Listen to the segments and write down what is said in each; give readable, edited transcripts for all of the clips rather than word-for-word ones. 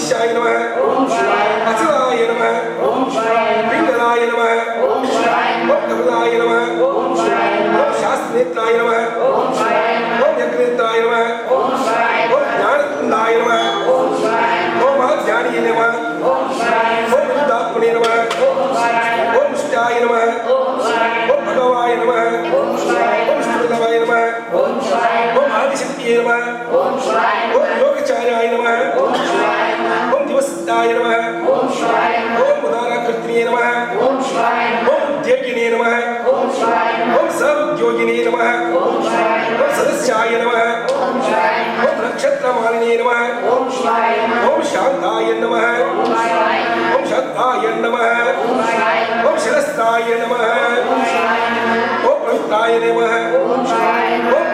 ज्योतिषाय नमः अचलाय नमः पिंगलाय नमः कमलाय नमः शास्त्रनेत्राय नमः यज्ञनेत्राय नमः ज्ञानकुंडाय नमः महाज्ञानिये नमः विद्यात्मने नमः इष्टाय नमः भगवाय नमः विष्णुदेवाय नमः आदिशक्तिये नमः योगाचार्याय नमः दिवसदाय नमः उदारकृत्रिये नमः उद्योगिने नमः सउद्योगिने नमः सदस्याय नमः नक्षत्रमालिने नमः शांताय नमः शांताय नमः शिरस्ताय नमः प्रवृत्ताय नमः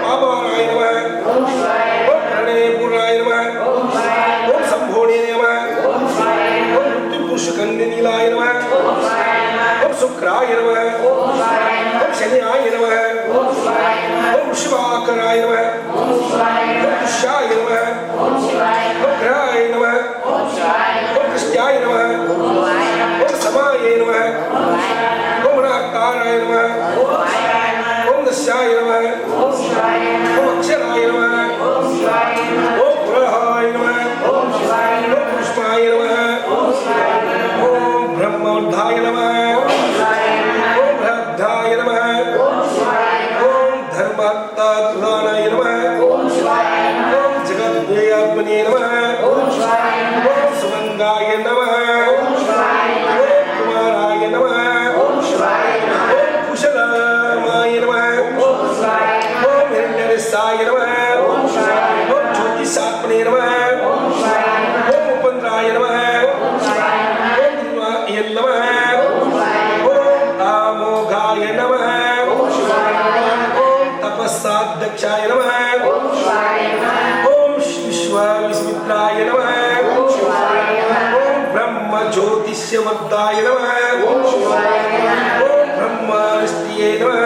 पावाराय नमः प्रणयपूर्णाय नमः संभोणे नमः मृत्युपुरुषकन्यनीलाय नमः शुक्राय नमः शनियाय नमः वृषभाकराय नमः दुष्याय नमः ग्रहाय नमः कृष्णाय नमः समाय नमः नाकाराय नमः दस्याय नमः अक्षराय नमः पुरहाय नमः पुष्पाय नमः ब्रह्मोद्धाय नमः बृहद्धाय नमः धर्मात्माय नमः जगद्व्यात्मने नमः सुमंगाय नमः कुमाराय नमः कुशलमाय नमः हिरण्यरसाय नमः ज्योतिषात्मने नमः उपन्द्राय नमः नमः आमोघाय नमः तपस्साध्यक्षाय नमः विश्वविस्मित्राय नमः ब्रह्म ज्योतिष्यमद्दाय नमः ब्रह्मनिष्ठिये नमः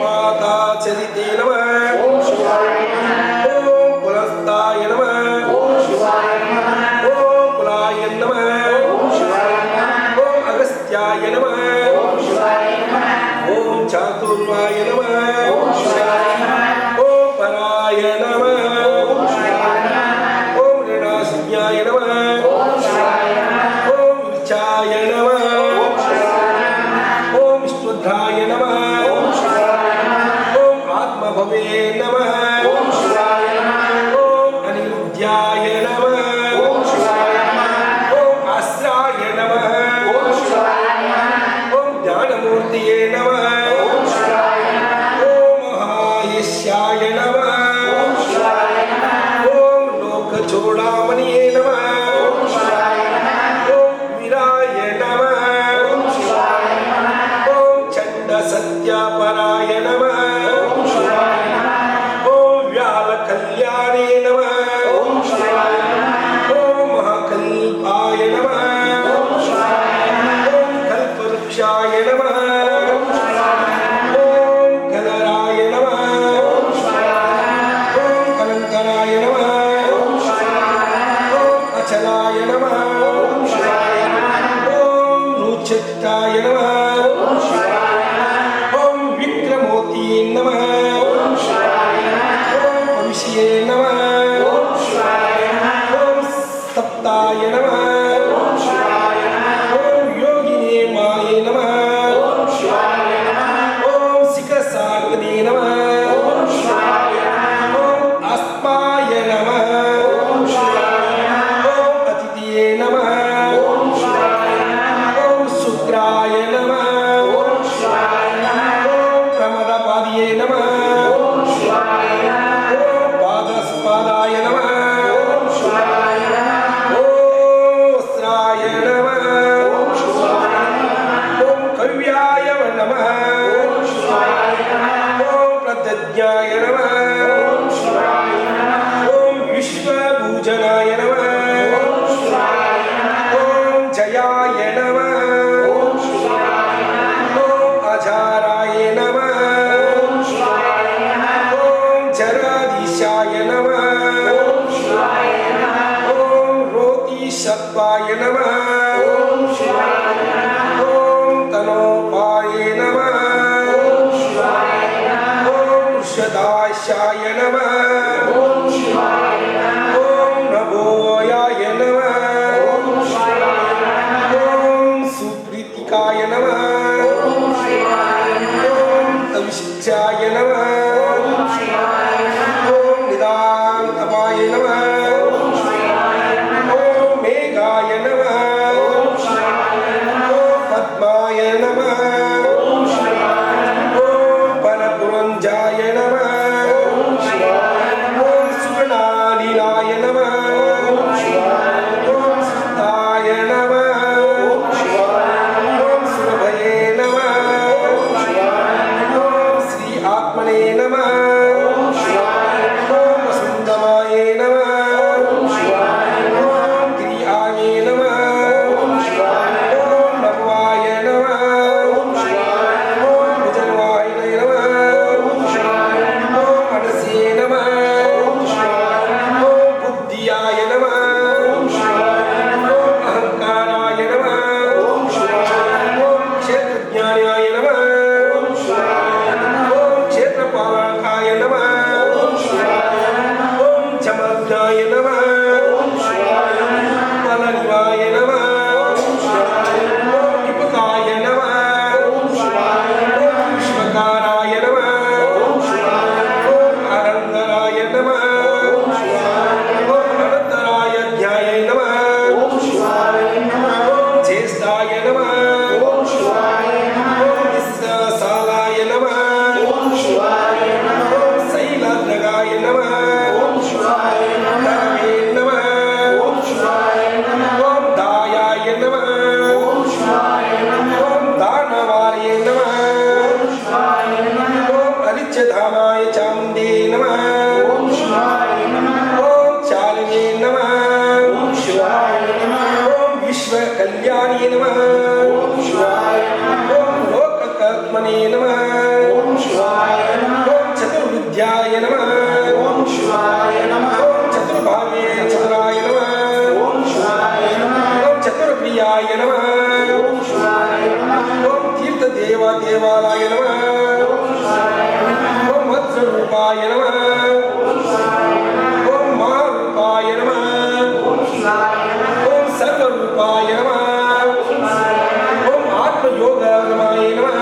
माता चरिते नमः पुलस्ताय नमः कुलाय नमः अगस्त्याय नमः चातुर्वाय नमः पराय नमः ऋणासिन्याय नमः विचाय नमः विष्णुध्राय नमः आत्मभवे नमः अनिरुद्ध्याय नमः आस्राय नमः ज्ञानमूर्तिये नमः महायशाय नमः लोकचूडामणिये नमः वीराय नमः चण्डसत्यापराय नमः व्यालकल्याणे नमः महाकल्पाय नमः कल्पवृक्षाय नमः गणराय नमः अनन्तराय नमः अचलाय नमः नूचत्ताय नमः विक्रमोतिये नमः भविष्ये नमः सप्ताय नमः योगिने माये नमः शिखसाग्ने नमः अस्माय नमः अतिथिये नमः शुक्राय नमः प्रमदपादिये नमः पादस्पादाय नमः वस्त्राय नमः कव्याय नमः प्रदज्ञाय नमः विश्वभूजनाय नमः सत्वाय नमः ॐ तनोपाये नमः ॐ वृषदाशाय नमः ॐ नभोयाय नमः ॐ सुप्रीतिकाय नमः ॐ तविष्ठाय नमः ॐ निदान्तपाय नमः ॐ मेघाय नमः ॐ पद्माय नमः ॐ परपुरञ्जाय नमः ॐ सुगणालीलाय नमः ॐ सुताय नमः ॐ सुरभये नमः ॐ श्री आत्मने नमः ॐ वसुन्धमाये नमः ॐ क्रियाये नमः ॐ नभवाय नमः ॐ भुजन्वाय नमः ॐ मनसे नमः ॐ बुद्धियाय नमः ॐ अहङ्काराय नमः ॐ क्षेत्रज्ञानाय नमः ॐ क्षेत्रपालकाय नमः ॐ चमज्ञाय नमः बलनिवाय नमः ॐ निपुताय नमः ॐ विश्वकाराय नमः ॐ अरङ्गराय नमः ॐ अनन्तराय ज्ञाय नमः ॐ ज्येष्ठाय नमः ॐ निस्सालाय नमः ॐ शैलाद्रगाय नमः धर्मे नमः ॐ दायाय नमः ॐ दानवाय नमः ॐ अरिच्यधामाय चामुण्डे नमः ॐ चालिने नमः ॐ विश्वकल्याणे नमः ॐ लोककर्मणे नमः ॐ चतुर्विद्याय नमः ॐ चतुर्भागे चतुराय नमः ॐ चतुर्प्रियाय नमः ॐ तीर्थदेवालय नमः ॐ वज्ररूपाय नमः ॐ महारूपाय नमः ॐ सर्वरूपाय नमः ॐ आत्मयोगरमाय नमः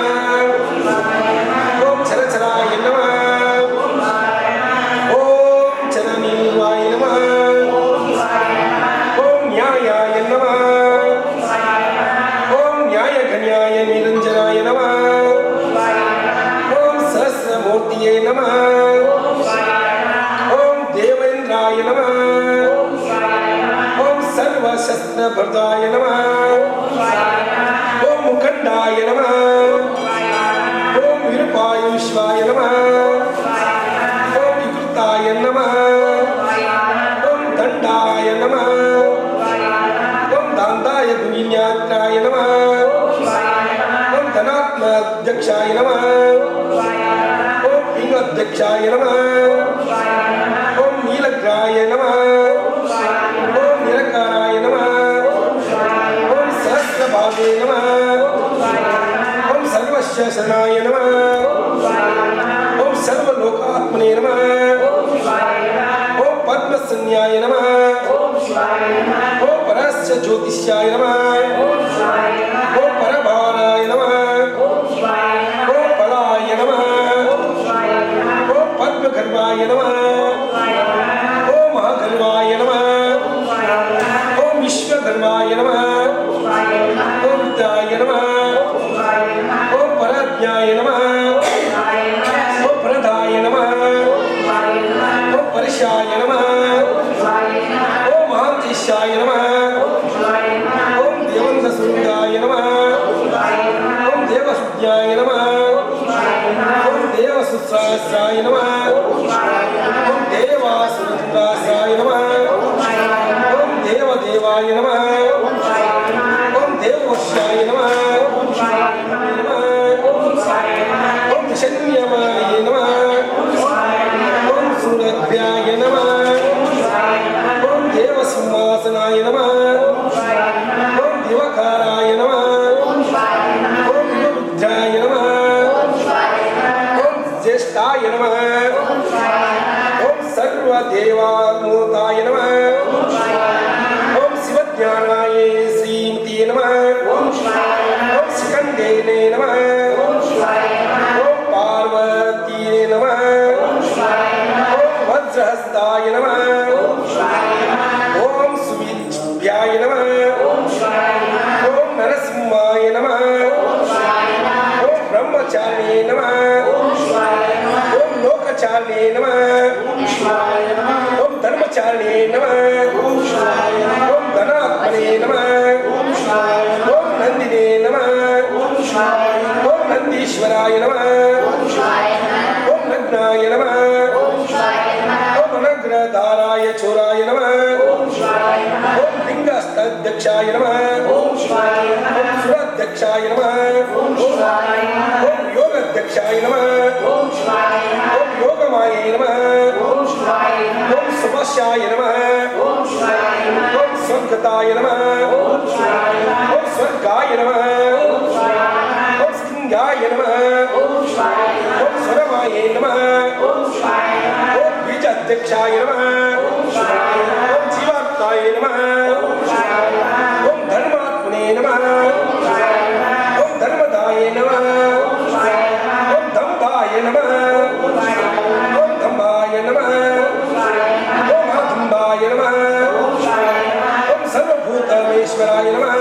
ॐ चरचराय नमः ॐ चरनीवाय नमः ॐ न्यायाय नमः ॐ न्यायगण्याय निरञ्जनाय नमः ॐ सहस्रमूर्तये नमः ॐ देवेन्द्राय नमः ॐ सर्वशस्त्रभृताय नमः ॐ मुखण्डाय नमः ॐ विरूपायुष्वाय नमः ॐ विकृताय नमः ॐ दण्डाय नमः ॐ दान्ताय गुणिन्यात्राय नमः ॐ धनात्माध्यक्षाय नमः ॐ पिङ्गाध्यक्षाय नमः ॐ नीलग्राय नमः ॐ निरकाराय नमः ॐ सहस्रभागे नमः ॐ सर्वस्य शरणाय नमः ॐ सर्वलोकात्मने नमः ॐ पद्मसंज्ञाय नमः ॐ परस्य ज्योतिष्याय नमः ॐ परभाराय नमः ॐ पलाय नमः ॐ पद्मगर्भाय नमः ॐ महागर्भाय नमः ॐ विश्वगर्भाय नमः ॐ विद्याय नमः ॐ पराज्ञाय नमः ॐ प्रदाय नमः ॐ परिशाय नमः ॐ महांतेशाय नमः ॐ देवन्दसुन्दाय नमः ॐ देवसुज्ञाय नमः ॐ देवसुसहस्राय नमः ॐ देवासुरुद्रासाय नमः ॐ देवदेवाय नमः ॐ देववर्षाय नमः ॐ शन्यमाय नमः ॐ सूरभ्याय नमः ॐ देवसिंहासनाय नमः दिवकाराय नमः ओम रुद्राय नमः ओम ज्येष्ठाय नमः ओम सर्वदेवात्मूर्ताय नमः ओम शिवज्ञानाय श्रीमते नमः ओम शिखण्डेने नमः ओम पार्वतीये नमः ओम वज्रहस्ताय नमः ओम सुविद्याय नमः ओम नरसिंहाय नमः ओम ब्रह्मचारिणे नमः ओम लोकचारिणे नमः ओम धर्मचारिणे नमः ओम धनात्मने नमः ओम नंदिने नमः ओम नंदीश्वराय नमः ओम नग्नाय नमः ओम अनग्रधाराय चोराय नमः ओम लिंगस्थाध्यक्षाय नमः ओम सुराध्यक्षाय नमः ओम योगाध्यक्षाय नमः ओम योगमाये नमः ओम सुभाष्याय नमः ओम स्वर्गताय नमः ओम स्वर्गाय नमः ओम सिंहाय नमः ओम स्वरमाये नमः ओम बीजाध्यक्षाय नमः ओम जीवात्माय नमः ओम धर्मात्मने नमः ओम धर्मदाय नमः ओम धम्बाय नमः ओम धम्बाय नमः ओम धम्बाय नमः ओम सर्वभूतमेश्वराय नमः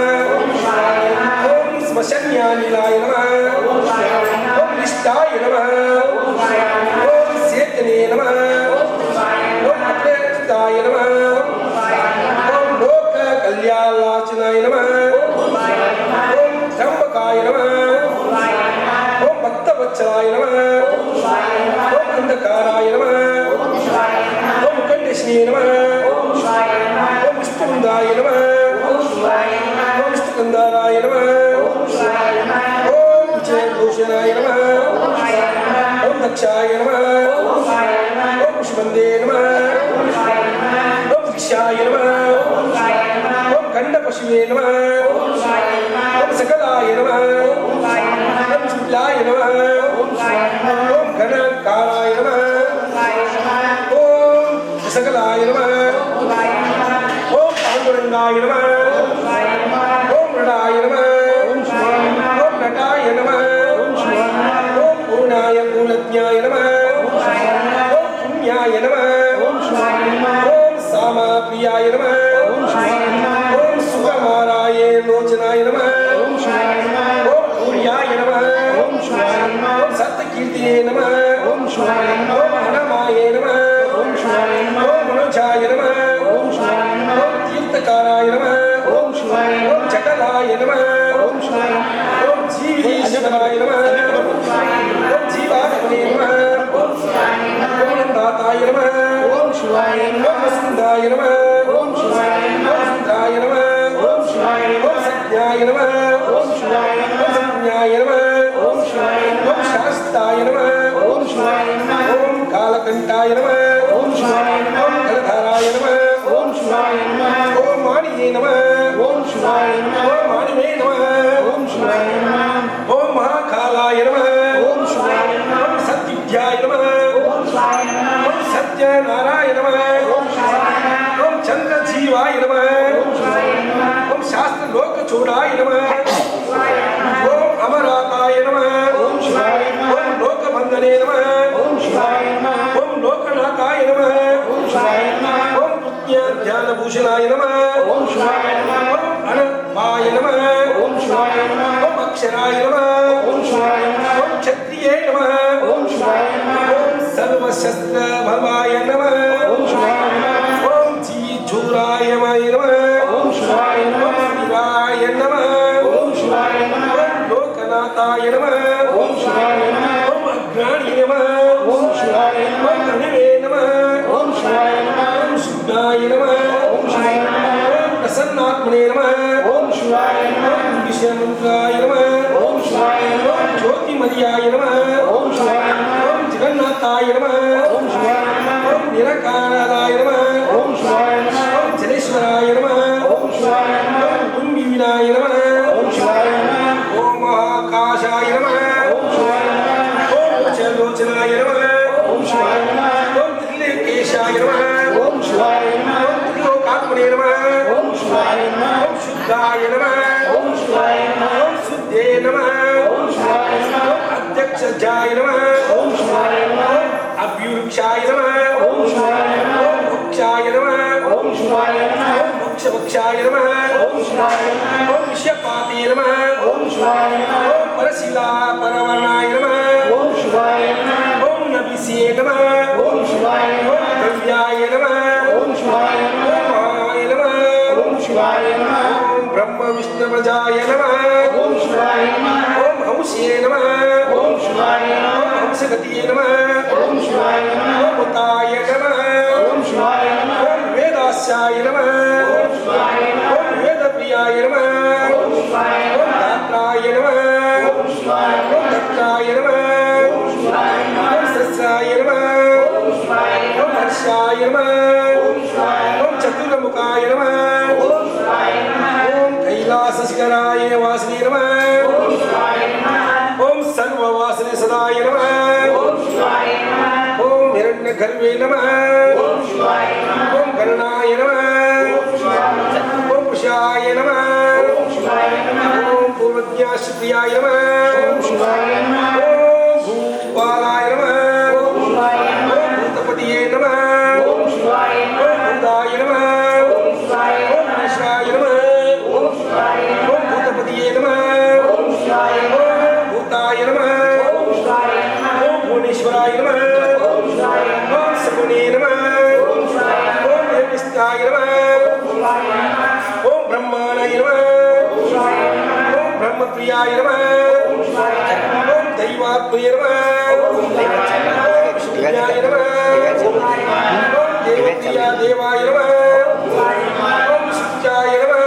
ओम स्मशन्यानिलाय नमः ओम निष्ठाय नमः ओम सेतने नमः ओम अप्रेष्टाय नमः ओम लोक कल्याणार्चनाय नमः ओम त्र्यंबकाय नमः ओम भक्तवत्सलाय नमः ओम अंधकाराय नमः ओम कंडेश्नी नमः ओम विष्णुवृंदाय नमः ओम विष्णुगंधाराय नमः ओम विजयभूषणाय नमः ओम दक्षाय नमः ओम पुष्पन्दे नमः ओम विशाय नमः ओम खंडपशुवे नमः ओम सकलाय नमः ओम शुक्लाय नमः ओम घनकाराय नमः ओम सकलाय नमः ओम पांडुरंगाय नमः ओम नटाय नमः ओम नटाय नमः ओम पूर्णाय पूर्णज्ञाय नमः ओम पुण्याय नमः ओम सामप्रियाय नमः ओम सुकुमाराय लोचनाय नमः ओम पूर्याय नमः ओम सत्यकीर्तिये नमः ओम अनमाय नमः ओम मनोजाय नमः ओम तीर्थकाराय नमः ओम चकलाय नमः ओम जीवेश्वराय नमः ओम जीवात्मने नमः ओम नंदाताय नमः ओम वसुन्धाय नमः ओम सुंदराय नमः ओम सत्याय नमः ओम संज्ञाय नमः ओम शास्ताय नमः ओम कालकंठाय नमः ओम जलधाराय नमः ओम माणिये नमः ओम माणिवे नमः ओम महाकालाय नमः ओम सत्विद्याय नमः ओम सत्यनारायण नमः ओम चंद्रजीवाय नमः ओम शास्त्रलोकचूडाय नमः ओम अमराताय नमः ओम लोकबंधने नमः ओम लोकनाथाय नमः ओम पुण्याध्यानभूषणाय नमः ओम अनपाय नमः ओम अक्षराय नमः ओम क्षत्रिये नमः ओम सर्वशस्त्रभवाय नमः ओम जीजूराय नमः ओम शिवाय नमः ओम लोकनाथाय नमः ओम अग्राणी नमः ओम कणिवे नमः ओम शुद्धाय नमः ओम प्रसन्नात्मने नमः ओम विषयमंत्राय नमः ओम ज्योतिमयाय नमः ओम जगन्नाथाय नमः ओम निराकाराय नमः ओम जलेश्वराय नमः ओम அஸ்வினாய நமः ஓம் சிவாய நமः ஓம் மகாகாஷாய நமः ஓம் சிவாய நமः ஓம் உச்சலோச்சனாய நமः ஓம் சிவாய நமः ஓம் திரிலேகேஷாய நமः ஓம் சிவாய நமः ஓம் திரிலோகாத்மனே நமः ஓம் சிவாய நமः ஓம் சுத்தாய நமः ஓம் சிவாய நமः ஓம் சுத்தே நமः ஓம் சிவாய நமः ஓம் அத்யக்ஷஜாய நமः ஓம் சிவாய நமः ஓம் அவ்யுருக்ஷாய நமः ஓம் சிவாய நமः ஓம் முக்ஷாய நமः ஓம் சிவாய நமः ஓம் முக்ஷபக்ஷாய நமः ஓம் சிவாய நமः ஓம் விஷயபாதே நமः ஓம் சிவாய நமः ஓம் பரசிலா பரவர்ணாய நமः ஓம் சிவாய நமः ஓம் நபிசே நமः ஓம் சிவாய நமः ஓம் கவ்யாய நமः ஓம் சிவாய நமः ஓம் மகாய நமः ஓம் சிவாய நமः ஓம் பிரம்ம விஷ்ணு பிரஜாய நமः ஓம் சிவாய நமः ஓம் ஹம்சே நமः ஓம் சிவாய நமः ஓம் ஹம்சகதியே நமः ஓம் சிவாய நமः ஓம் உத்தாய நமः ஓம் சிவாய நமः ஓம் வேதாஸ்யாய நமः ஓம் சிவாய நமः ஓம் வேதப்ரியாய நமः ஓம் சிவாய நமः ஓம் தாத்ராய நமः ஓம் சிவாய நமः ஓம் தத்ராய நமः ஓம் சிவாய நமः ஓம் சஸ்ராய நமः ஓம் சிவாய நமः ஓம் ஹர்ஷாய நமः ஓம் சிவாய நமः ஓம் சதுர்முகாய நமः ஓம் சிவாய நமः ஓம் கைலாசசிகராய வாசினே நமः ஓம் சிவாய நமः ஓம் சர்வவாசினே சதாய நமः ஓம் சிவாய நமः ஓம் ஹிரண்யகர்வே நமः ஓம் சிவாய நமः ஓம் கருணாய நமः ஓம் சிவாய நமः ஓம் புஷாய நமः ஓம் சிவாய நமः ஓம் பூர்வஜ்ஞாஸ்பிரியாய நமः ஓம் சிவாய நமः ஓம் பூபாலாய நமः ஓம் சிவாய நமः ஓம் பூதபதியே நமः ஓம் சிவாய நமः ஓம் பூதாய நமः ஓம் சிவாய நமः ஓம் நிஷாய நமः ஓம் சிவாய நமः ஓம் பூதபதியே நமः ஓம் சிவாய நமः ஓம் பூதாய நமः ஓம் சிவாய நமः ஓம் புவனேஸ்வராய நமः ஓம் சிவாய நமः ஓம் சகுணே நமः ஓம் சிவாய நமः ஓம் நிர்விஸ்தாய நமः ஓம் சிவாய நமः ஓம் பிரம்மாணாய நமः ஓம் சிவாய நமः ஓம் பிரம்மப்ரியாய நமः ஓம் சிவாய நமः ஓம் தெய்வாத்மயே நமः ஓம் சிவாய நமः ஓம் விஷ்ணுயாய நமः ஓம் தேவப்ரியா தேவாய நமः ஓம் சுச்சாய நமः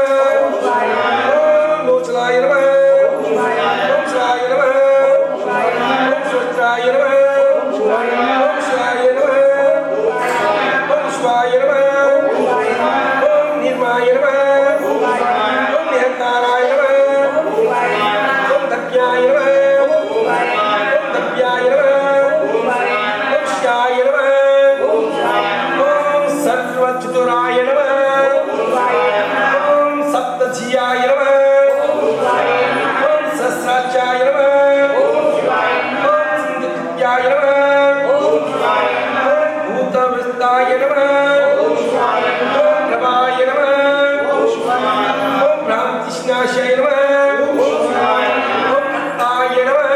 ஓம் லோச்சனாய நமः ஓம் சிவாய நமः ஓம் சுத்ராய நமः ஓம் சிவாய நமः ஓம் சிவாய நமः ஓம் நிர்மாய நமः ஓம் நிரந்தாராய நமः ஓம் தப்யாய நமः ஓம் தப்யாய நமः ஓம் ஷ்யாய நமः ஓம் சர்வச்சுதுராய நமः ஓம் சப்தஜியாய நமः ஓம் சஸ்ராச்சாய நமः ஓம் சிந்தகித்யாய நமः ஓம் பூதவிஸ்தாய நமः ஓம் பிரபாய நமः ஓம் பிராந்திஷ்ணாஷாய நமः ஓம் அத்தாய நமः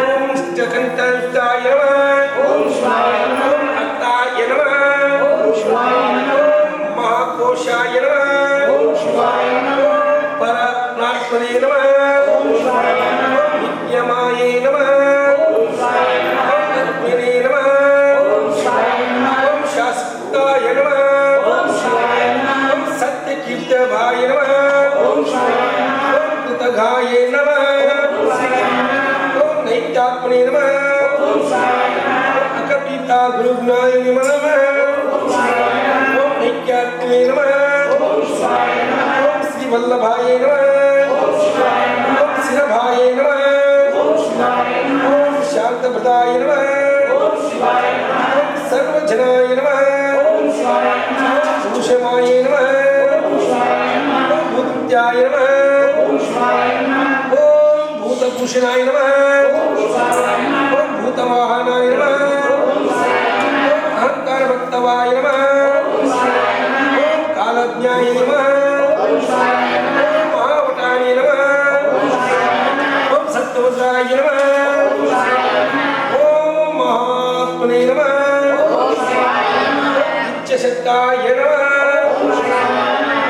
ஓம் நிஷ்டகண்டாய நமः ஓம் அத்தாய நமः ஓம் மகாகோஷாய நமः ஓம் பரமாத்மனே நமः ஓம் வித்யமாயே நமः ஓம் அத்மனே நமः ஓம் சாஸ்தாய நமः ஓம் சத்யகீர்த்தபாய நமः ஓம் கிருதகாயே நமः ஓம் நைத்யாத்மனே நமः ஓம் அகபீதா குருக்னாய நமः ஓம் நைத்யாத்மனே நமः ஓம் ஸ்ரீவல்லபாய நமः ஓம் சிரபாய நமः ஓம் சாந்தபிரதாய நமः ஓம் சர்வஜனாய நமः ஓம் பூஷமாய நமः ஓம் பூத்யாய நமः ஓம் பூதபூஷணாய நமः ஓம் பூதவாஹனாய நமः ஓம் அஹங்காரபக்தவாய நமः ஓம் காலஜ்ஞாய நமः ஓம் மகாவட்டாய நமः ஓம் சத்வஜாய நமः ஓம் மகாத்மனே நமः இச்சசக்தாய நமः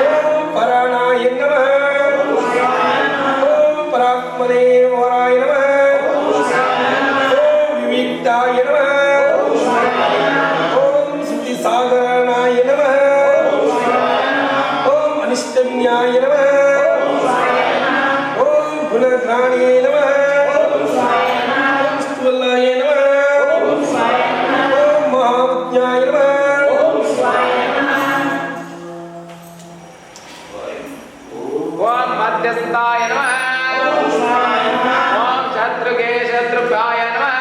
ஓம் பராணாய நமः ஓம் பராத்மனே வராய நமः ஓம் விவிக்தாய நமः ஓம் சுத்திசாகராய நமः ஓம் அனிஷ்டவின்யாய நமः ஓம் குணகிராணியே நமः ஓம் ஸ்துவல்லாய நமः ஓம் மகாவித்யாய நமः ओम मध्यस्थाय नमः ओम शत्रुगे शत्रुभ्याय नमः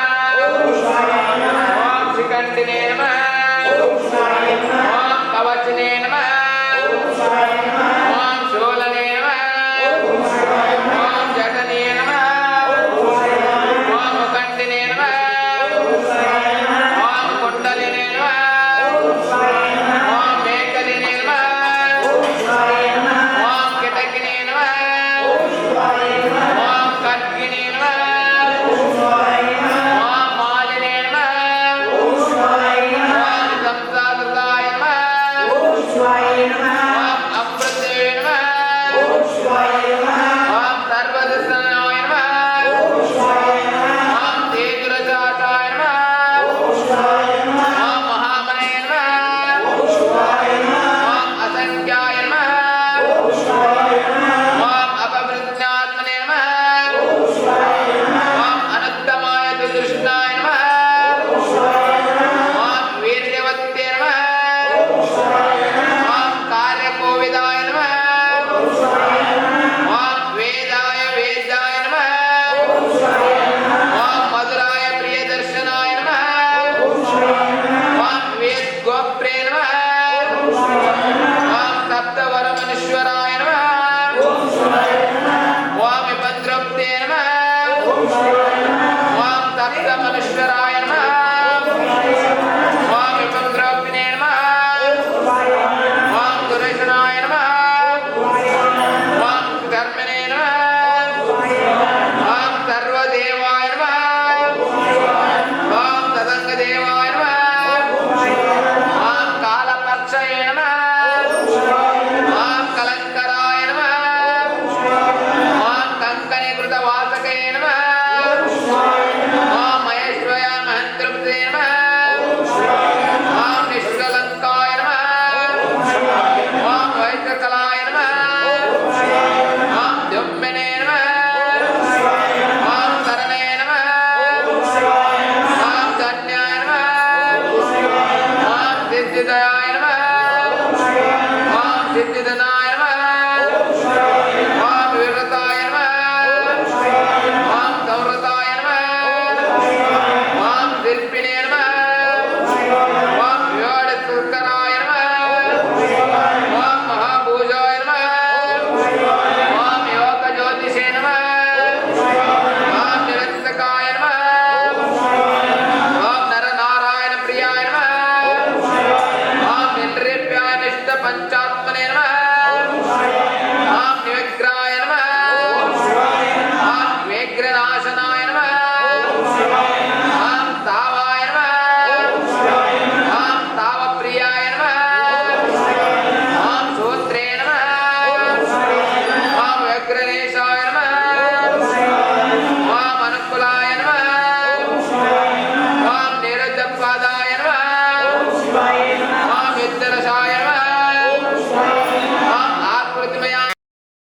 ओम शिखंडिने नमः ओम कवचने नमः